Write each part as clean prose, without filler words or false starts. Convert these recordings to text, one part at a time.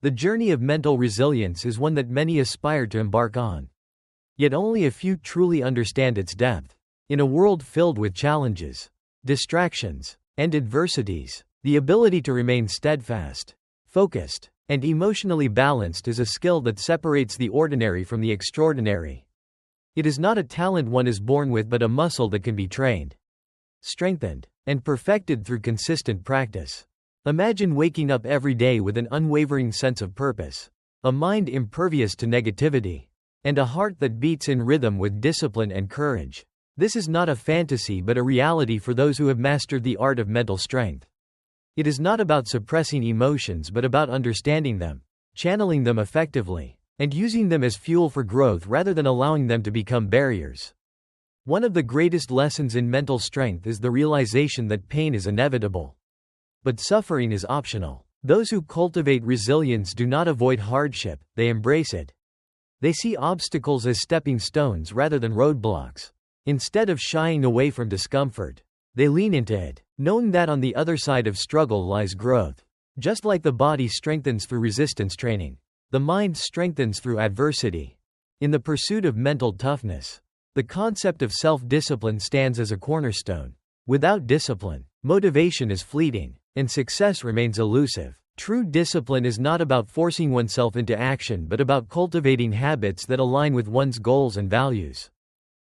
The journey of mental resilience is one that many aspire to embark on. Yet only a few truly understand its depth. In a world filled with challenges, distractions, and adversities, the ability to remain steadfast, focused, and emotionally balanced is a skill that separates the ordinary from the extraordinary. It is not a talent one is born with but a muscle that can be trained, strengthened, and perfected through consistent practice. Imagine waking up every day with an unwavering sense of purpose, a mind impervious to negativity, and a heart that beats in rhythm with discipline and courage. This is not a fantasy but a reality for those who have mastered the art of mental strength. It is not about suppressing emotions but about understanding them, channeling them effectively, and using them as fuel for growth rather than allowing them to become barriers. One of the greatest lessons in mental strength is the realization that pain is inevitable, but suffering is optional. Those who cultivate resilience do not avoid hardship, they embrace it. They see obstacles as stepping stones rather than roadblocks. Instead of shying away from discomfort, they lean into it, knowing that on the other side of struggle lies growth. Just like the body strengthens through resistance training, the mind strengthens through adversity. In the pursuit of mental toughness, the concept of self-discipline stands as a cornerstone. Without discipline, motivation is fleeting, and success remains elusive. True discipline is not about forcing oneself into action but about cultivating habits that align with one's goals and values.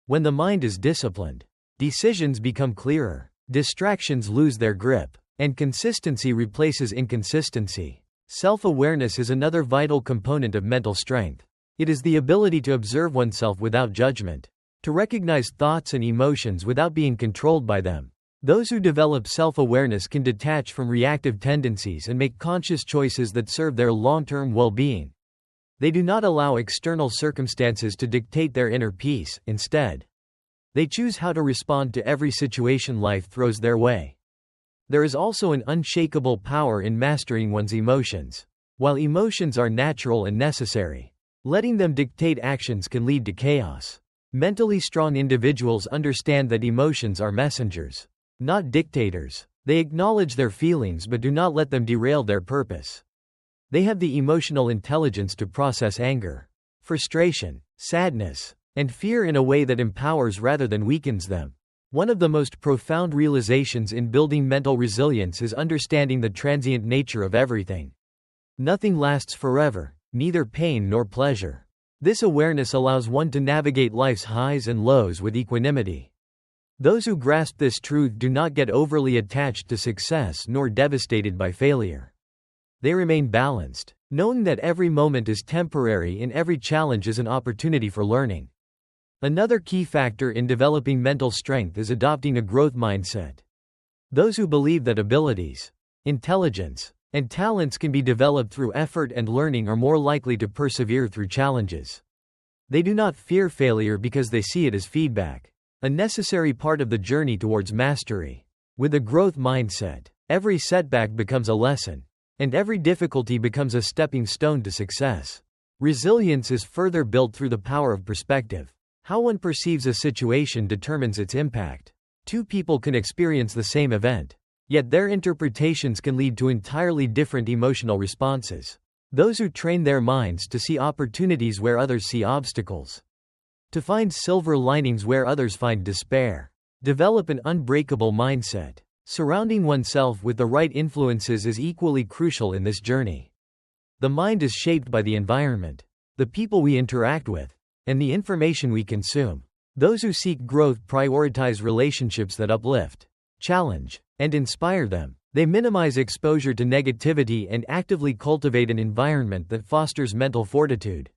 When the mind is disciplined, decisions become clearer, distractions lose their grip, and consistency replaces inconsistency. Self-awareness is another vital component of mental strength. It is the ability to observe oneself without judgment, to recognize thoughts and emotions without being controlled by them. Those who develop self-awareness can detach from reactive tendencies and make conscious choices that serve their long-term well-being. They do not allow external circumstances to dictate their inner peace. Instead, they choose how to respond to every situation life throws their way. There is also an unshakable power in mastering one's emotions. While emotions are natural and necessary, letting them dictate actions can lead to chaos. Mentally strong individuals understand that emotions are messengers, not dictators. They acknowledge their feelings but do not let them derail their purpose. They have the emotional intelligence to process anger, frustration, sadness, and fear in a way that empowers rather than weakens them. One of the most profound realizations in building mental resilience is understanding the transient nature of everything. Nothing lasts forever, neither pain nor pleasure. This awareness allows one to navigate life's highs and lows with equanimity. Those who grasp this truth do not get overly attached to success nor devastated by failure. They remain balanced, knowing that every moment is temporary and every challenge is an opportunity for learning. Another key factor in developing mental strength is adopting a growth mindset. Those who believe that abilities, intelligence, and talents can be developed through effort and learning are more likely to persevere through challenges. They do not fear failure because they see it as feedback, a necessary part of the journey towards mastery. With a growth mindset, every setback becomes a lesson, and every difficulty becomes a stepping stone to success. Resilience is further built through the power of perspective. How one perceives a situation determines its impact. Two people can experience the same event, yet their interpretations can lead to entirely different emotional responses. Those who train their minds to see opportunities where others see obstacles, to find silver linings where others find despair, develop an unbreakable mindset. Surrounding oneself with the right influences is equally crucial in this journey. The mind is shaped by the environment, the people we interact with, and the information we consume. Those who seek growth prioritize relationships that uplift, challenge, and inspire them. They minimize exposure to negativity and actively cultivate an environment that fosters mental fortitude.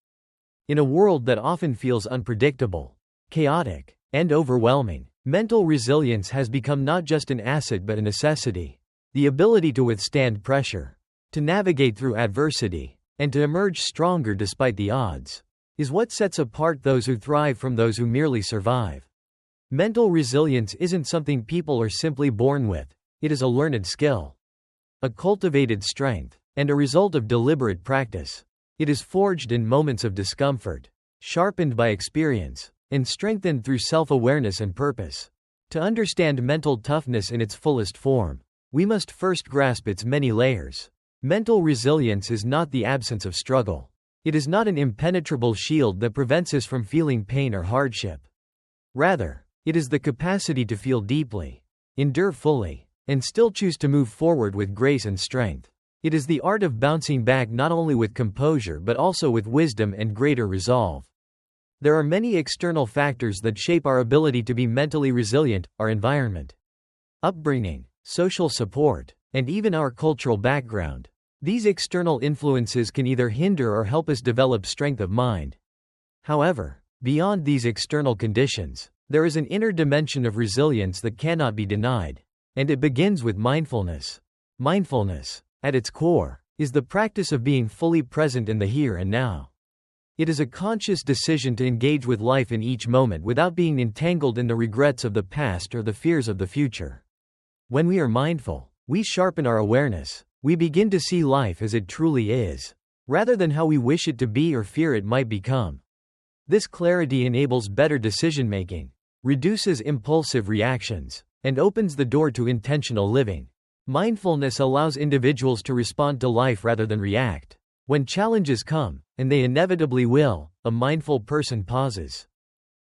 In a world that often feels unpredictable, chaotic, and overwhelming, mental resilience has become not just an asset but a necessity. The ability to withstand pressure, to navigate through adversity, and to emerge stronger despite the odds, is what sets apart those who thrive from those who merely survive. Mental resilience isn't something people are simply born with, it is a learned skill, a cultivated strength, and a result of deliberate practice. It is forged in moments of discomfort, sharpened by experience, and strengthened through self-awareness and purpose. To understand mental toughness in its fullest form, we must first grasp its many layers. Mental resilience is not the absence of struggle. It is not an impenetrable shield that prevents us from feeling pain or hardship. Rather, it is the capacity to feel deeply, endure fully, and still choose to move forward with grace and strength. It is the art of bouncing back not only with composure but also with wisdom and greater resolve. There are many external factors that shape our ability to be mentally resilient: our environment, upbringing, social support, and even our cultural background. These external influences can either hinder or help us develop strength of mind. However, beyond these external conditions, there is an inner dimension of resilience that cannot be denied, and it begins with mindfulness. Mindfulness, at its core, is the practice of being fully present in the here and now. It is a conscious decision to engage with life in each moment without being entangled in the regrets of the past or the fears of the future. When we are mindful, we sharpen our awareness. We begin to see life as it truly is, rather than how we wish it to be or fear it might become. This clarity enables better decision-making, reduces impulsive reactions, and opens the door to intentional living. Mindfulness allows individuals to respond to life rather than react. When challenges come, and they inevitably will, a mindful person pauses,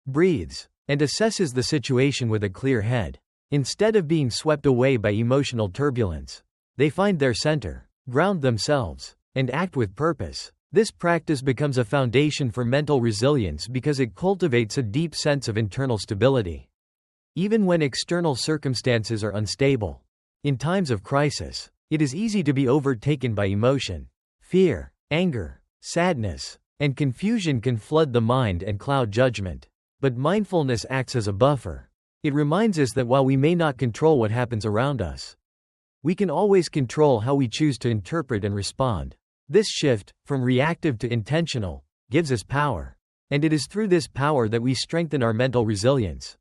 breathes, and assesses the situation with a clear head. Instead of being swept away by emotional turbulence, they find their center, ground themselves, and act with purpose. This practice becomes a foundation for mental resilience because it cultivates a deep sense of internal stability, even when external circumstances are unstable. In times of crisis, it is easy to be overtaken by emotion. Fear, anger, sadness, and confusion can flood the mind and cloud judgment. But mindfulness acts as a buffer. It reminds us that while we may not control what happens around us, we can always control how we choose to interpret and respond. This shift, from reactive to intentional, gives us power. And it is through this power that we strengthen our mental resilience.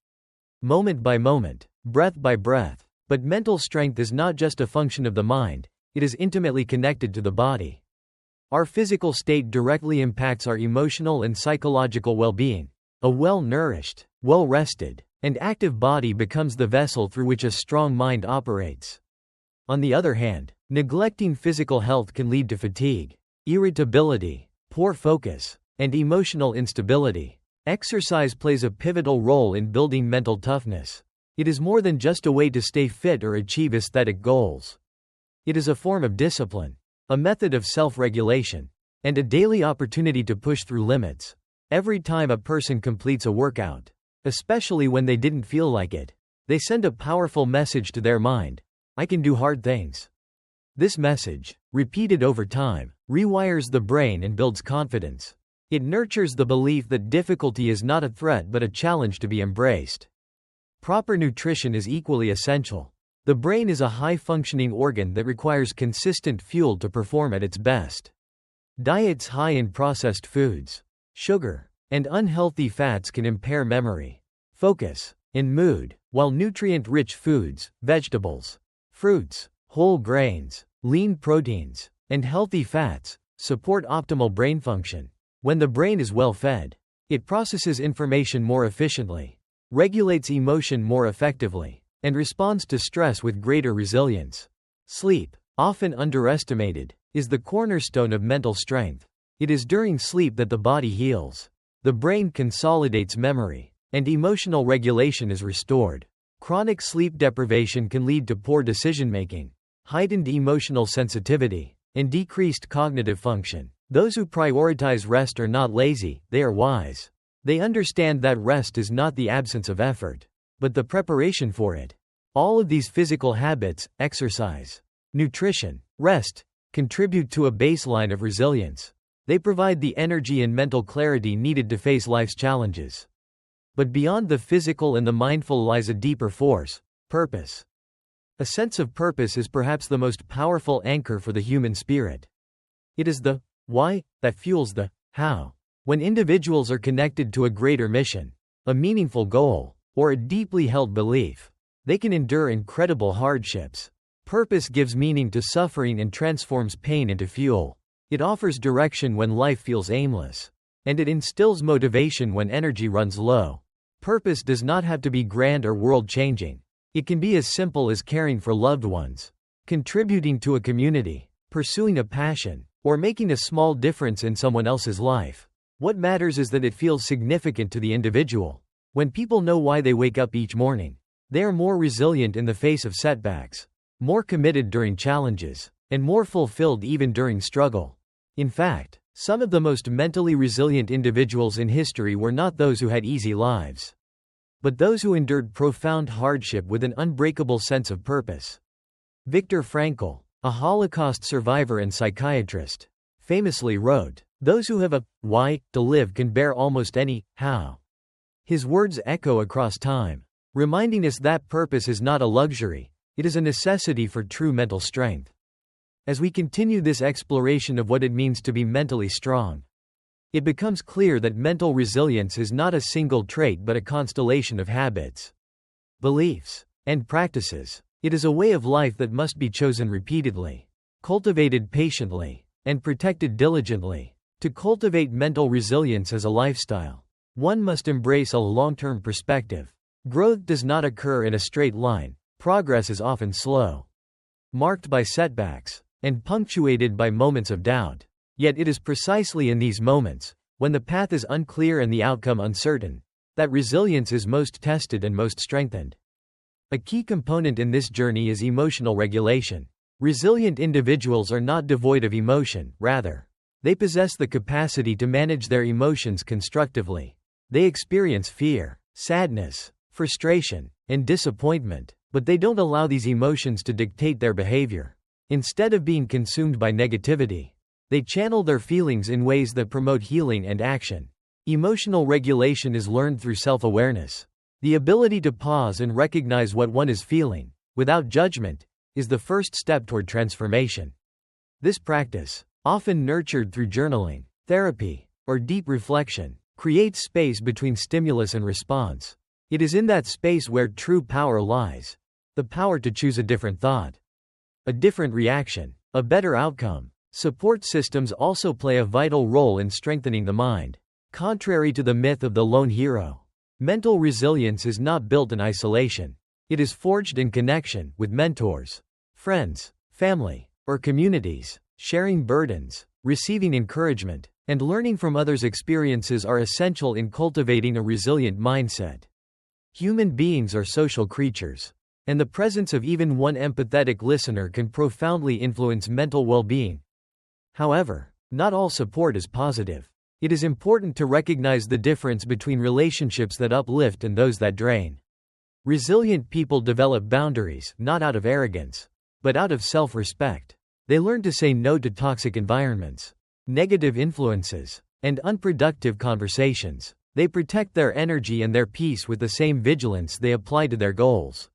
Moment by moment, breath by breath. But mental strength is not just a function of the mind, it is intimately connected to the body. Our physical state directly impacts our emotional and psychological well-being. A well-nourished, well-rested, and active body becomes the vessel through which a strong mind operates. On the other hand, neglecting physical health can lead to fatigue, irritability, poor focus, and emotional instability. Exercise plays a pivotal role in building mental toughness. It is more than just a way to stay fit or achieve aesthetic goals. It is a form of discipline, a method of self-regulation, and a daily opportunity to push through limits. Every time a person completes a workout, especially when they didn't feel like it, they send a powerful message to their mind: I can do hard things. This message, repeated over time, rewires the brain and builds confidence. It nurtures the belief that difficulty is not a threat but a challenge to be embraced. Proper nutrition is equally essential. The brain is a high-functioning organ that requires consistent fuel to perform at its best. Diets high in processed foods, sugar, and unhealthy fats can impair memory, focus, and mood, while nutrient-rich foods, vegetables, fruits, whole grains, lean proteins, and healthy fats support optimal brain function. When the brain is well fed, it processes information more efficiently, regulates emotion more effectively, and responds to stress with greater resilience. Sleep, often underestimated, is the cornerstone of mental strength. It is during sleep that the body heals, the brain consolidates memory, and emotional regulation is restored. Chronic sleep deprivation can lead to poor decision-making, heightened emotional sensitivity, and decreased cognitive function. Those who prioritize rest are not lazy, they are wise. They understand that rest is not the absence of effort, but the preparation for it. All of these physical habits, exercise, nutrition, rest, contribute to a baseline of resilience. They provide the energy and mental clarity needed to face life's challenges. But beyond the physical and the mindful lies a deeper force: purpose. A sense of purpose is perhaps the most powerful anchor for the human spirit. It is the why that fuels the how. When individuals are connected to a greater mission, a meaningful goal, or a deeply held belief, they can endure incredible hardships. Purpose gives meaning to suffering and transforms pain into fuel. It offers direction when life feels aimless, and it instills motivation when energy runs low. Purpose does not have to be grand or world-changing. It can be as simple as caring for loved ones, contributing to a community, pursuing a passion, or making a small difference in someone else's life. What matters is that it feels significant to the individual. When people know why they wake up each morning, they are more resilient in the face of setbacks, more committed during challenges, and more fulfilled even during struggle. In fact, some of the most mentally resilient individuals in history were not those who had easy lives, but those who endured profound hardship with an unbreakable sense of purpose. Viktor Frankl, a Holocaust survivor and psychiatrist, famously wrote, "Those who have a why to live can bear almost any how." His words echo across time, reminding us that purpose is not a luxury, it is a necessity for true mental strength. As we continue this exploration of what it means to be mentally strong, it becomes clear that mental resilience is not a single trait but a constellation of habits, beliefs, and practices. It is a way of life that must be chosen repeatedly, cultivated patiently, and protected diligently. To cultivate mental resilience as a lifestyle, one must embrace a long-term perspective. Growth does not occur in a straight line, progress is often slow, marked by setbacks, and punctuated by moments of doubt. Yet it is precisely in these moments, when the path is unclear and the outcome uncertain, that resilience is most tested and most strengthened. A key component in this journey is emotional regulation. Resilient individuals are not devoid of emotion, rather, they possess the capacity to manage their emotions constructively. They experience fear, sadness, frustration, and disappointment, but they don't allow these emotions to dictate their behavior. Instead of being consumed by negativity, they channel their feelings in ways that promote healing and action. Emotional regulation is learned through self-awareness. The ability to pause and recognize what one is feeling, without judgment, is the first step toward transformation. This practice, often nurtured through journaling, therapy, or deep reflection, creates space between stimulus and response. It is in that space where true power lies. The power to choose a different thought, a different reaction, a better outcome. Support systems also play a vital role in strengthening the mind. Contrary to the myth of the lone hero, mental resilience is not built in isolation. It is forged in connection with mentors, friends, family, or communities. Sharing burdens, receiving encouragement, and learning from others' experiences are essential in cultivating a resilient mindset. Human beings are social creatures, and the presence of even one empathetic listener can profoundly influence mental well-being. However, not all support is positive. It is important to recognize the difference between relationships that uplift and those that drain. Resilient people develop boundaries, not out of arrogance, but out of self-respect. They learn to say no to toxic environments, negative influences, and unproductive conversations. They protect their energy and their peace with the same vigilance they apply to their goals.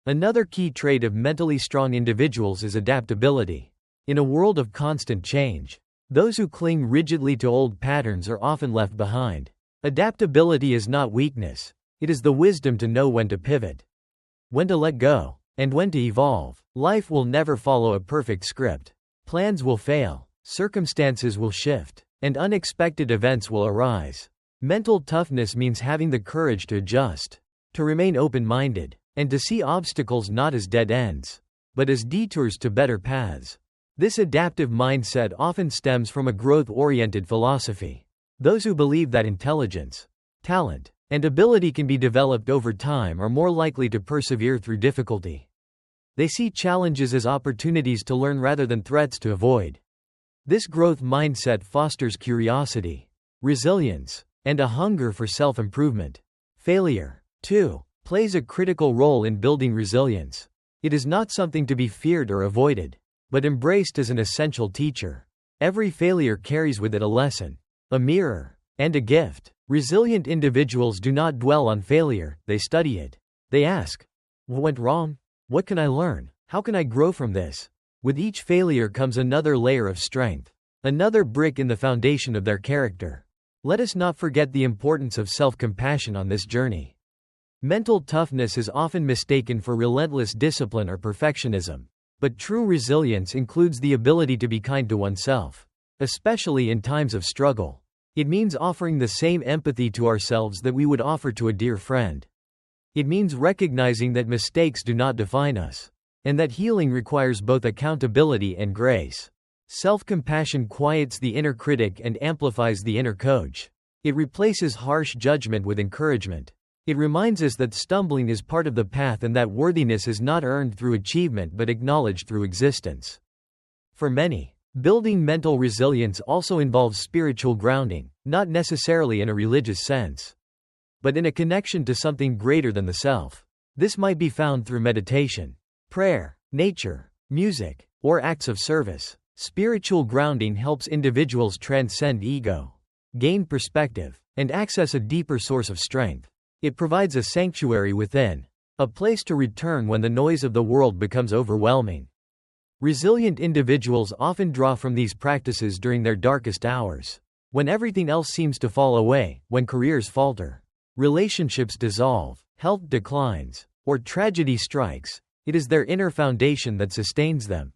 Another key trait of mentally strong individuals is adaptability. In a world of constant change, those who cling rigidly to old patterns are often left behind. Adaptability is not weakness, it is the wisdom to know when to pivot, when to let go, and when to evolve. Life will never follow a perfect script. Plans will fail, circumstances will shift, and unexpected events will arise. Mental toughness means having the courage to adjust, to remain open-minded, and to see obstacles not as dead ends, but as detours to better paths. This adaptive mindset often stems from a growth-oriented philosophy. Those who believe that intelligence, talent, and ability can be developed over time are more likely to persevere through difficulty. They see challenges as opportunities to learn rather than threats to avoid. This growth mindset fosters curiosity, resilience, and a hunger for self-improvement. Failure, too, plays a critical role in building resilience. It is not something to be feared or avoided, but embraced as an essential teacher. Every failure carries with it a lesson, a mirror, and a gift. Resilient individuals do not dwell on failure, they study it. They ask, what went wrong? What can I learn? How can I grow from this? With each failure comes another layer of strength, another brick in the foundation of their character. Let us not forget the importance of self-compassion on this journey. Mental toughness is often mistaken for relentless discipline or perfectionism, but true resilience includes the ability to be kind to oneself, especially in times of struggle. It means offering the same empathy to ourselves that we would offer to a dear friend. It means recognizing that mistakes do not define us. and that healing requires both accountability and grace. Self-compassion quiets the inner critic and amplifies the inner coach. It replaces harsh judgment with encouragement. It reminds us that stumbling is part of the path and that worthiness is not earned through achievement but acknowledged through existence. For many, building mental resilience also involves spiritual grounding, not necessarily in a religious sense, but in a connection to something greater than the self. This might be found through meditation, prayer, nature, music, or acts of service. Spiritual grounding helps individuals transcend ego, gain perspective, and access a deeper source of strength. It provides a sanctuary within, a place to return when the noise of the world becomes overwhelming. Resilient individuals often draw from these practices during their darkest hours, when everything else seems to fall away, when careers falter, relationships dissolve, health declines, or tragedy strikes. It is their inner foundation that sustains them.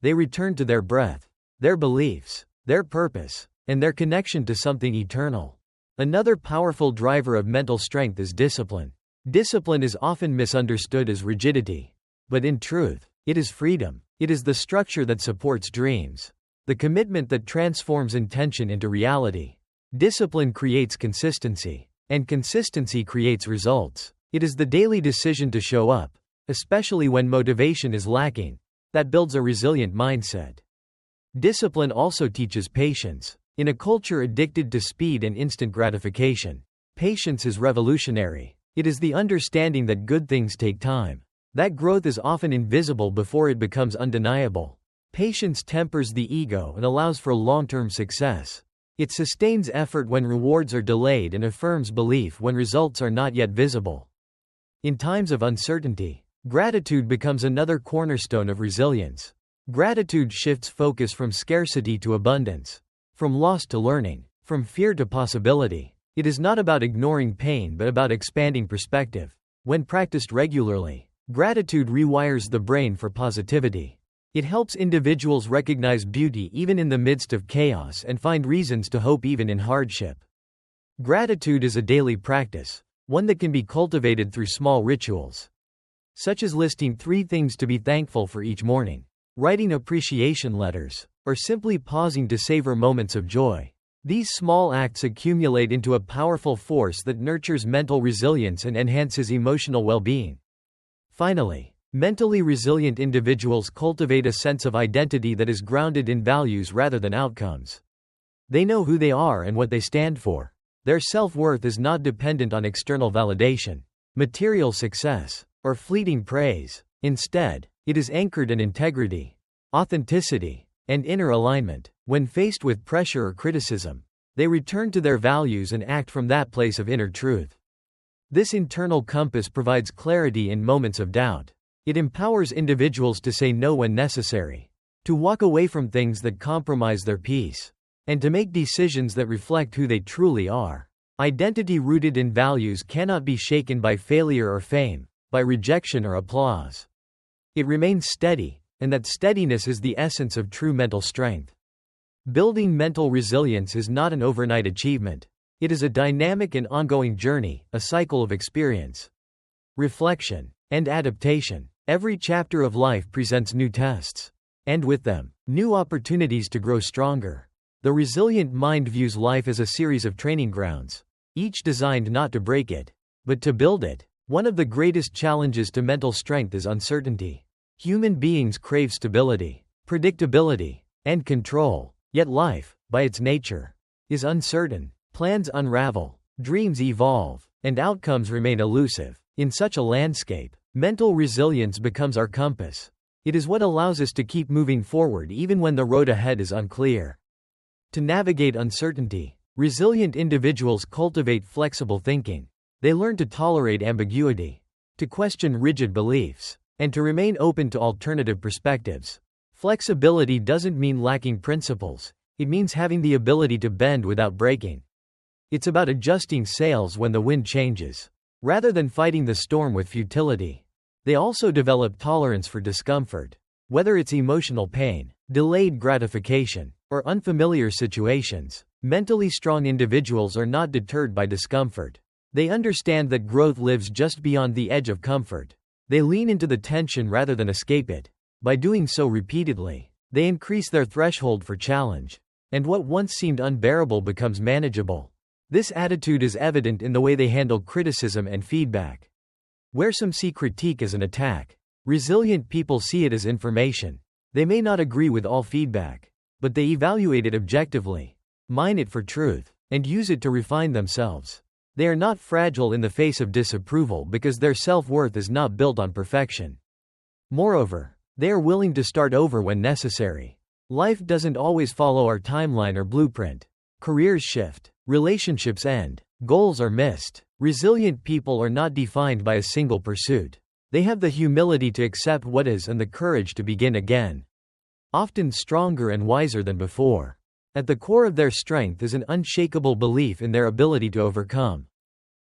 They return to their breath, their beliefs, their purpose, and their connection to something eternal. Another powerful driver of mental strength is discipline. Discipline is often misunderstood as rigidity, but in truth, it is freedom. It is the structure that supports dreams, the commitment that transforms intention into reality. Discipline creates consistency, and consistency creates results. It is the daily decision to show up, especially when motivation is lacking, that builds a resilient mindset. Discipline also teaches patience. In a culture addicted to speed and instant gratification, patience is revolutionary. It is the understanding that good things take time, that growth is often invisible before it becomes undeniable. Patience tempers the ego and allows for long-term success. It sustains effort when rewards are delayed and affirms belief when results are not yet visible. In times of uncertainty, gratitude becomes another cornerstone of resilience. Gratitude shifts focus from scarcity to abundance, from loss to learning, from fear to possibility. It is not about ignoring pain but about expanding perspective. When practiced regularly, gratitude rewires the brain for positivity. It helps individuals recognize beauty even in the midst of chaos and find reasons to hope even in hardship. Gratitude is a daily practice, one that can be cultivated through small rituals, such as listing 3 things to be thankful for each morning, writing appreciation letters, or simply pausing to savor moments of joy. These small acts accumulate into a powerful force that nurtures mental resilience and enhances emotional well-being. Finally, mentally resilient individuals cultivate a sense of identity that is grounded in values rather than outcomes. They know who they are and what they stand for. Their self-worth is not dependent on external validation, material success, or fleeting praise. Instead, it is anchored in integrity, authenticity, and inner alignment. When faced with pressure or criticism, they return to their values and act from that place of inner truth. This internal compass provides clarity in moments of doubt. It empowers individuals to say no when necessary, to walk away from things that compromise their peace, and to make decisions that reflect who they truly are. Identity rooted in values cannot be shaken by failure or fame, by rejection or applause. It remains steady, and that steadiness is the essence of true mental strength. Building mental resilience is not an overnight achievement. It is a dynamic and ongoing journey, a cycle of experience, reflection, and adaptation. Every chapter of life presents new tests, and with them, new opportunities to grow stronger. The resilient mind views life as a series of training grounds, each designed not to break it, but to build it. One of the greatest challenges to mental strength is uncertainty. Human beings crave stability, predictability, and control. Yet life, by its nature, is uncertain. Plans unravel, dreams evolve, and outcomes remain elusive. In such a landscape, mental resilience becomes our compass. It is what allows us to keep moving forward even when the road ahead is unclear. To navigate uncertainty, resilient individuals cultivate flexible thinking. They learn to tolerate ambiguity, to question rigid beliefs, and to remain open to alternative perspectives. Flexibility doesn't mean lacking principles, it means having the ability to bend without breaking. It's about adjusting sails when the wind changes, rather than fighting the storm with futility. They also develop tolerance for discomfort. Whether it's emotional pain, delayed gratification, or unfamiliar situations, mentally strong individuals are not deterred by discomfort. They understand that growth lives just beyond the edge of comfort. They lean into the tension rather than escape it. By doing so repeatedly, they increase their threshold for challenge, and what once seemed unbearable becomes manageable. This attitude is evident in the way they handle criticism and feedback. Where some see critique as an attack, resilient people see it as information. They may not agree with all feedback, but they evaluate it objectively, mine it for truth, and use it to refine themselves. They are not fragile in the face of disapproval because their self-worth is not built on perfection. Moreover, they are willing to start over when necessary. Life doesn't always follow our timeline or blueprint. Careers shift, relationships end, goals are missed. Resilient people are not defined by a single pursuit. They have the humility to accept what is and the courage to begin again. Often stronger and wiser than before. At the core of their strength is an unshakable belief in their ability to overcome.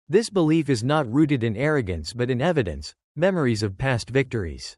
This belief is not rooted in arrogance but in evidence, memories of past victories,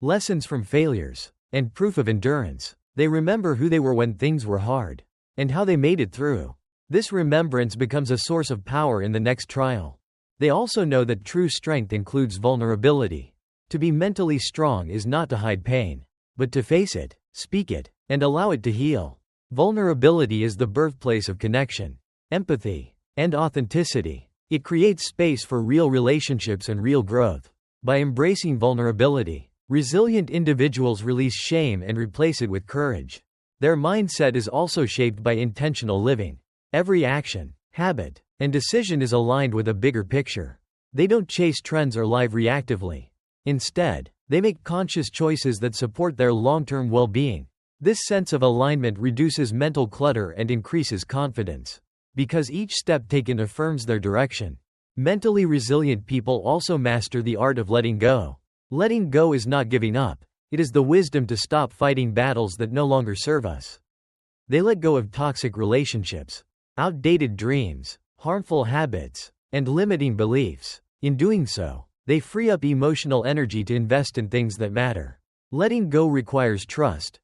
lessons from failures, and proof of endurance. They remember who they were when things were hard, and how they made it through. This remembrance becomes a source of power in the next trial. They also know that true strength includes vulnerability. To be mentally strong is not to hide pain, but to face it, speak it, and allow it to heal. Vulnerability is the birthplace of connection, empathy, and authenticity. It creates space for real relationships and real growth. By embracing vulnerability, resilient individuals release shame and replace it with courage. Their mindset is also shaped by intentional living. Every action, habit, and decision is aligned with a bigger picture. They don't chase trends or live reactively. Instead, they make conscious choices that support their long-term well-being. This sense of alignment reduces mental clutter and increases confidence, because each step taken affirms their direction. Mentally resilient people also master the art of letting go. Letting go is not giving up. It is the wisdom to stop fighting battles that no longer serve us. They let go of toxic relationships, outdated dreams, harmful habits, and limiting beliefs. In doing so, they free up emotional energy to invest in things that matter. Letting go requires trust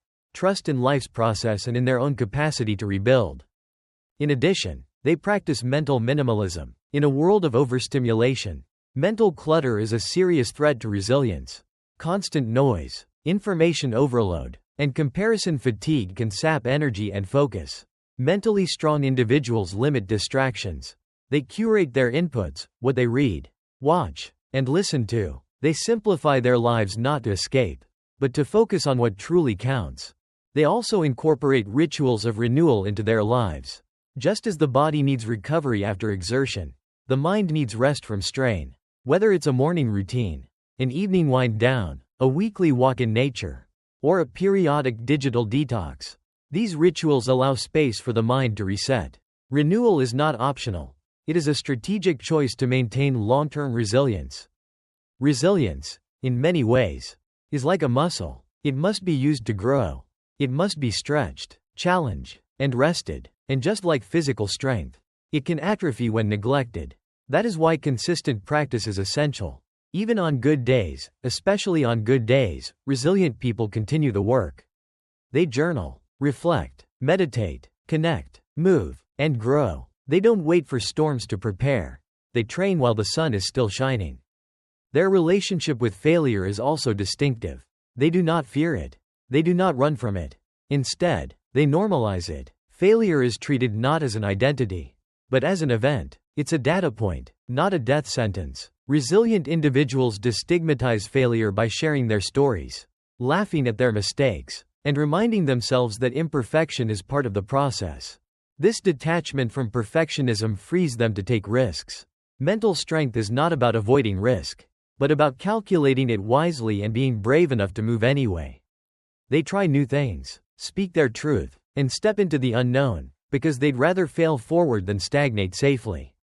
in life's process and in their own capacity to rebuild. In addition, they practice mental minimalism. In a world of overstimulation, mental clutter is a serious threat to resilience. Constant noise, information overload, and comparison fatigue can sap energy and focus. Mentally strong individuals limit distractions. They curate their inputs, what they read, watch, and listen to. They simplify their lives not to escape, but to focus on what truly counts. They also incorporate rituals of renewal into their lives. Just as the body needs recovery after exertion, the mind needs rest from strain. Whether it's a morning routine, an evening wind down, a weekly walk in nature, or a periodic digital detox, these rituals allow space for the mind to reset. Renewal is not optional. It is a strategic choice to maintain long-term resilience. Resilience, in many ways, is like a muscle. It must be used to grow. It must be stretched, challenged, and rested. And just like physical strength, it can atrophy when neglected. That is why consistent practice is essential. Even on good days, especially on good days, resilient people continue the work. They journal, reflect, meditate, connect, move, and grow. They don't wait for storms to prepare. They train while the sun is still shining. Their relationship with failure is also distinctive. They do not fear it. They do not run from it. Instead, they normalize it. Failure is treated not as an identity, but as an event. It's a data point, not a death sentence. Resilient individuals destigmatize failure by sharing their stories, laughing at their mistakes, and reminding themselves that imperfection is part of the process. This detachment from perfectionism frees them to take risks. Mental strength is not about avoiding risk, but about calculating it wisely and being brave enough to move anyway. They try new things, speak their truth, and step into the unknown, because they'd rather fail forward than stagnate safely.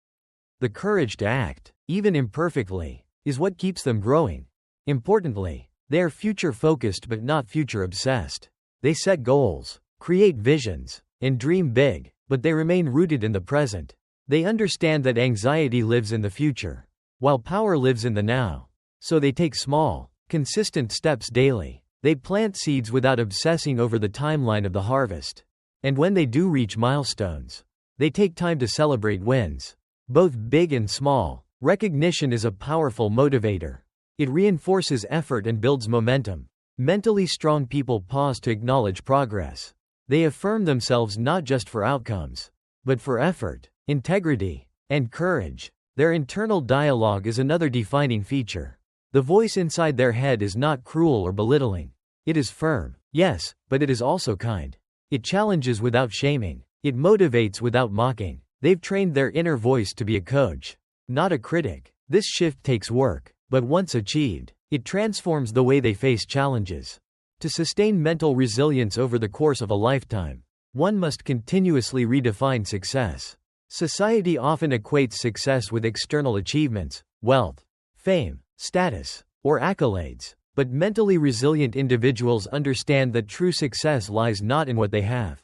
The courage to act, even imperfectly, is what keeps them growing. Importantly, they are future-focused but not future-obsessed. They set goals, create visions, and dream big, but they remain rooted in the present. They understand that anxiety lives in the future, while power lives in the now. So they take small, consistent steps daily. They plant seeds without obsessing over the timeline of the harvest. And when they do reach milestones, they take time to celebrate wins, both big and small. Recognition is a powerful motivator. It reinforces effort and builds momentum. Mentally strong people pause to acknowledge progress. They affirm themselves not just for outcomes, but for effort, integrity, and courage. Their internal dialogue is another defining feature. The voice inside their head is not cruel or belittling. It is firm, yes, but it is also kind. It challenges without shaming. It motivates without mocking. They've trained their inner voice to be a coach, not a critic. This shift takes work, but once achieved, it transforms the way they face challenges. To sustain mental resilience over the course of a lifetime, one must continuously redefine success. Society often equates success with external achievements, wealth, fame, status, or accolades, but mentally resilient individuals understand that true success lies not in what they have,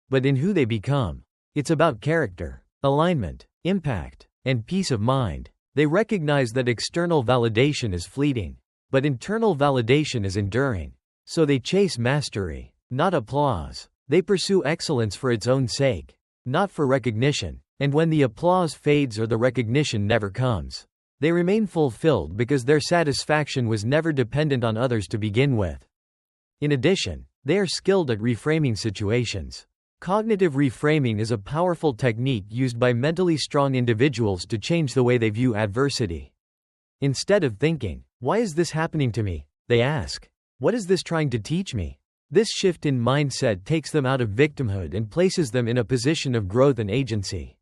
but in who they become. It's about character, alignment, impact, and peace of mind. They recognize that external validation is fleeting, but internal validation is enduring. So they chase mastery, not applause. They pursue excellence for its own sake, not for recognition. And when the applause fades or the recognition never comes, they remain fulfilled because their satisfaction was never dependent on others to begin with. In addition, they are skilled at reframing situations. Cognitive reframing is a powerful technique used by mentally strong individuals to change the way they view adversity. Instead of thinking, "Why is this happening to me?" they ask, "What is this trying to teach me?" This shift in mindset takes them out of victimhood and places them in a position of growth and agency.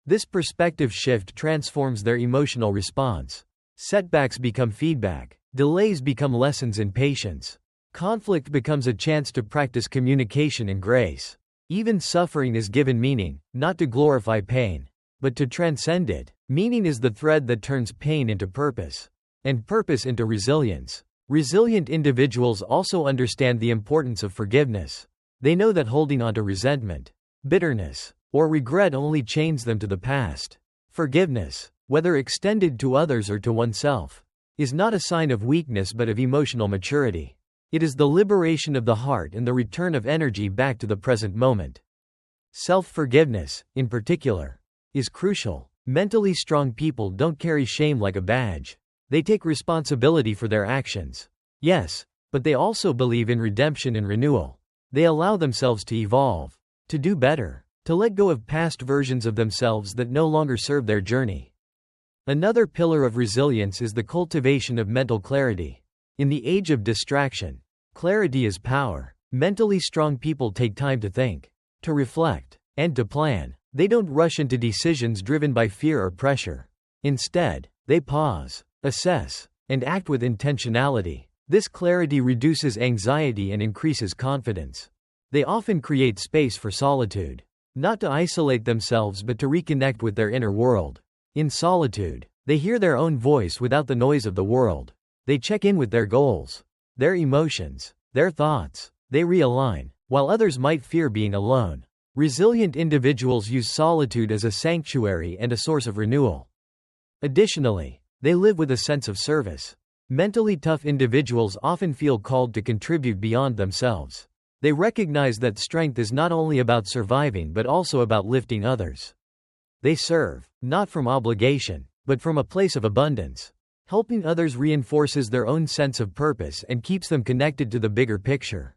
This perspective shift transforms their emotional response. Setbacks become feedback. Delays become lessons in patience. Conflict becomes a chance to practice communication and grace. Even suffering is given meaning, not to glorify pain, but to transcend it. Meaning is the thread that turns pain into purpose, and purpose into resilience. Resilient individuals also understand the importance of forgiveness. They know that holding on to resentment, bitterness, or regret only chains them to the past. Forgiveness, whether extended to others or to oneself, is not a sign of weakness but of emotional maturity. It is the liberation of the heart and the return of energy back to the present moment. Self-forgiveness, in particular, is crucial. Mentally strong people don't carry shame like a badge. They take responsibility for their actions. Yes, but they also believe in redemption and renewal. They allow themselves to evolve, to do better, to let go of past versions of themselves that no longer serve their journey. Another pillar of resilience is the cultivation of mental clarity. In the age of distraction, clarity is power. Mentally strong people take time to think, to reflect, and to plan. They don't rush into decisions driven by fear or pressure. Instead, they pause, assess, and act with intentionality. This clarity reduces anxiety and increases confidence. They often create space for solitude, not to isolate themselves but to reconnect with their inner world. In solitude, they hear their own voice without the noise of the world. They check in with their goals, their emotions, their thoughts. They realign, while others might fear being alone. Resilient individuals use solitude as a sanctuary and a source of renewal. Additionally, they live with a sense of service. Mentally tough individuals often feel called to contribute beyond themselves. They recognize that strength is not only about surviving but also about lifting others. They serve, not from obligation, but from a place of abundance. Helping others reinforces their own sense of purpose and keeps them connected to the bigger picture.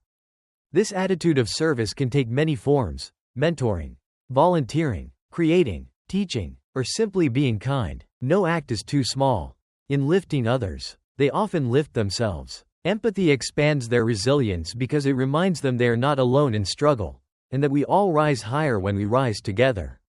This attitude of service can take many forms: mentoring, volunteering, creating, teaching, or simply being kind. No act is too small. In lifting others, they often lift themselves. Empathy expands their resilience because it reminds them they are not alone in struggle, and that we all rise higher when we rise together.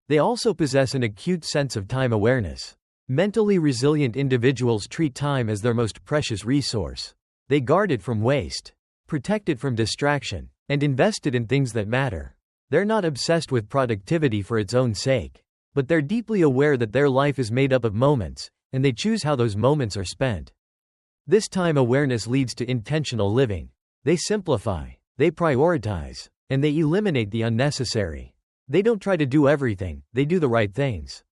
They also possess an acute sense of time awareness. Mentally resilient individuals treat time as their most precious resource. They guard it from waste, protect it from distraction, and invest it in things that matter. They're not obsessed with productivity for its own sake, but they're deeply aware that their life is made up of moments, and they choose how those moments are spent. This time awareness leads to intentional living. They simplify, they prioritize, and they eliminate the unnecessary. They don't try to do everything, they do the right things.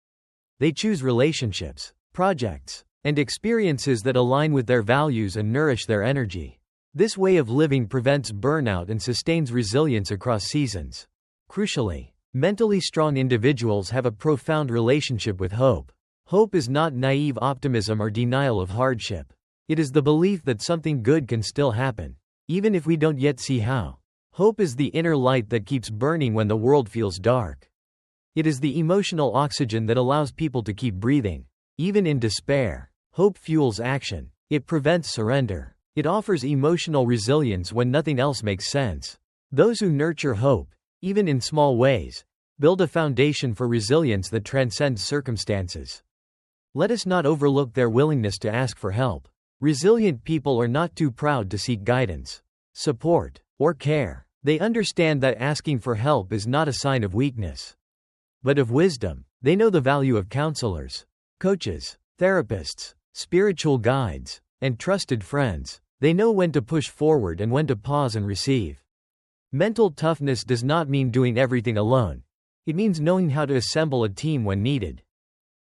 They choose relationships, projects, and experiences that align with their values and nourish their energy. This way of living prevents burnout and sustains resilience across seasons. Crucially, mentally strong individuals have a profound relationship with hope. Hope is not naive optimism or denial of hardship. It is the belief that something good can still happen, even if we don't yet see how. Hope is the inner light that keeps burning when the world feels dark. It is the emotional oxygen that allows people to keep breathing, even in despair. Hope fuels action. It prevents surrender. It offers emotional resilience when nothing else makes sense. Those who nurture hope, even in small ways, build a foundation for resilience that transcends circumstances. Let us not overlook their willingness to ask for help. Resilient people are not too proud to seek guidance, support, or care. They understand that asking for help is not a sign of weakness, but of wisdom. They know the value of counselors, coaches, therapists, spiritual guides, and trusted friends. They know when to push forward and when to pause and receive. Mental toughness does not mean doing everything alone. It means knowing how to assemble a team when needed,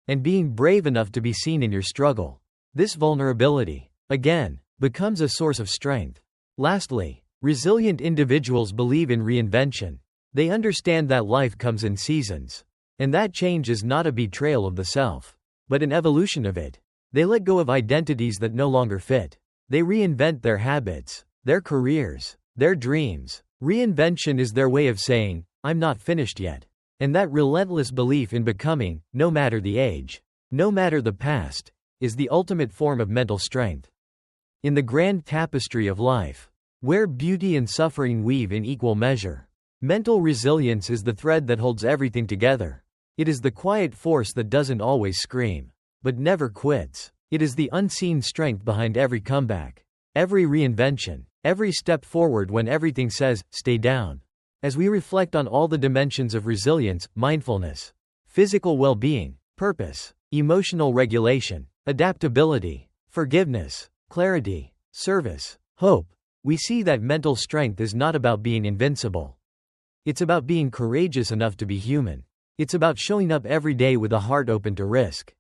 and being brave enough to be seen in your struggle. This vulnerability, again, becomes a source of strength. Lastly, resilient individuals believe in reinvention. They understand that life comes in seasons, and that change is not a betrayal of the self, but an evolution of it. They let go of identities that no longer fit. They reinvent their habits, their careers, their dreams. Reinvention is their way of saying, I'm not finished yet. And that relentless belief in becoming, no matter the age, no matter the past, is the ultimate form of mental strength. In the grand tapestry of life, where beauty and suffering weave in equal measure, mental resilience is the thread that holds everything together. It is the quiet force that doesn't always scream, but never quits. It is the unseen strength behind every comeback, every reinvention, every step forward when everything says, stay down. As we reflect on all the dimensions of resilience, mindfulness, physical well-being, purpose, emotional regulation, adaptability, forgiveness, clarity, service, hope, we see that mental strength is not about being invincible. It's about being courageous enough to be human. It's about showing up every day with a heart open to risk,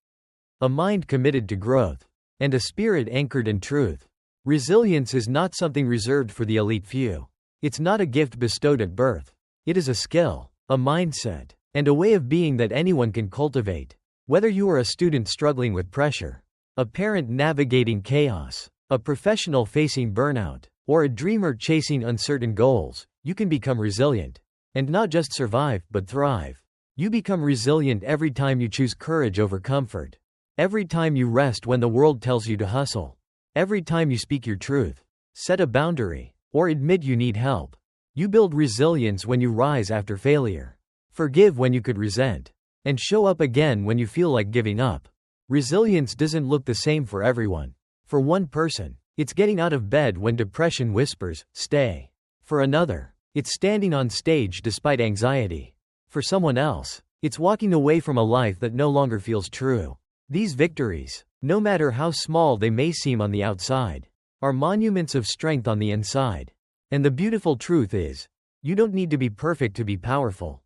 a mind committed to growth, and a spirit anchored in truth. Resilience is not something reserved for the elite few. It's not a gift bestowed at birth. It is a skill, a mindset, and a way of being that anyone can cultivate. Whether you are a student struggling with pressure, a parent navigating chaos, a professional facing burnout, or a dreamer chasing uncertain goals, you can become resilient. And not just survive, but thrive. You become resilient every time you choose courage over comfort. Every time you rest when the world tells you to hustle. Every time you speak your truth, set a boundary, or admit you need help. You build resilience when you rise after failure, forgive when you could resent, and show up again when you feel like giving up. Resilience doesn't look the same for everyone. For one person, it's getting out of bed when depression whispers, stay. For another, it's standing on stage despite anxiety. For someone else, it's walking away from a life that no longer feels true. These victories, no matter how small they may seem on the outside, are monuments of strength on the inside. And the beautiful truth is, you don't need to be perfect to be powerful.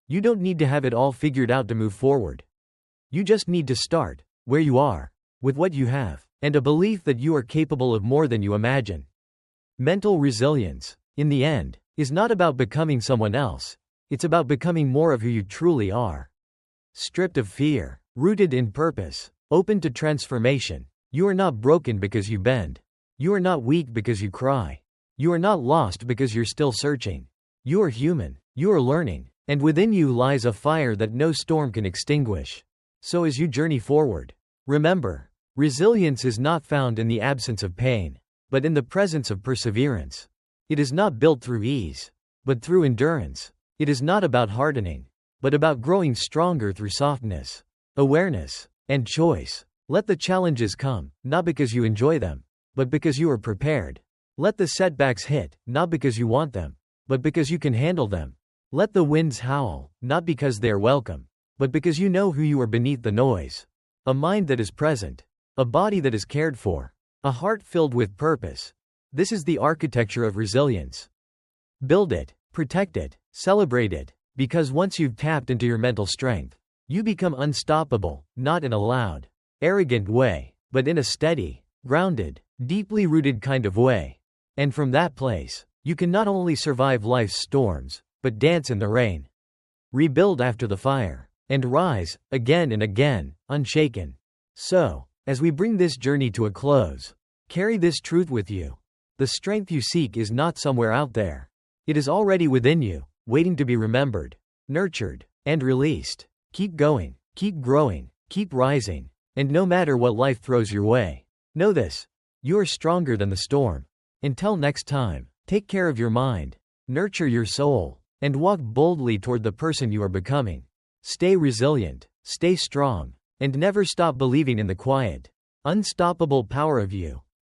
You don't need to have it all figured out to move forward. You just need to start, where you are, with what you have, and a belief that you are capable of more than you imagine. Mental resilience, in the end, is not about becoming someone else. It's about becoming more of who you truly are. Stripped of fear, rooted in purpose, open to transformation. You are not broken because you bend. You are not weak because you cry. You are not lost because you're still searching. You are human. You are learning. And within you lies a fire that no storm can extinguish. So as you journey forward, remember, resilience is not found in the absence of pain, but in the presence of perseverance. It is not built through ease, but through endurance. It is not about hardening, but about growing stronger through softness, awareness, and choice. Let the challenges come, not because you enjoy them, but because you are prepared. Let the setbacks hit, not because you want them, but because you can handle them. Let the winds howl, not because they are welcome, but because you know who you are beneath the noise. A mind that is present, a body that is cared for, a heart filled with purpose. This is the architecture of resilience. Build it, protect it, celebrate it, because once you've tapped into your mental strength, you become unstoppable, not in a loud, arrogant way, but in a steady, grounded, deeply rooted kind of way. And from that place, you can not only survive life's storms, but dance in the rain. Rebuild after the fire, and rise, again and again, unshaken. So, as we bring this journey to a close, carry this truth with you. The strength you seek is not somewhere out there. It is already within you, waiting to be remembered, nurtured, and released. Keep going, keep growing, keep rising, and no matter what life throws your way, know this: you are stronger than the storm. Until next time, take care of your mind, nurture your soul, and walk boldly toward the person you are becoming. Stay resilient, stay strong, and never stop believing in the quiet, unstoppable power of you.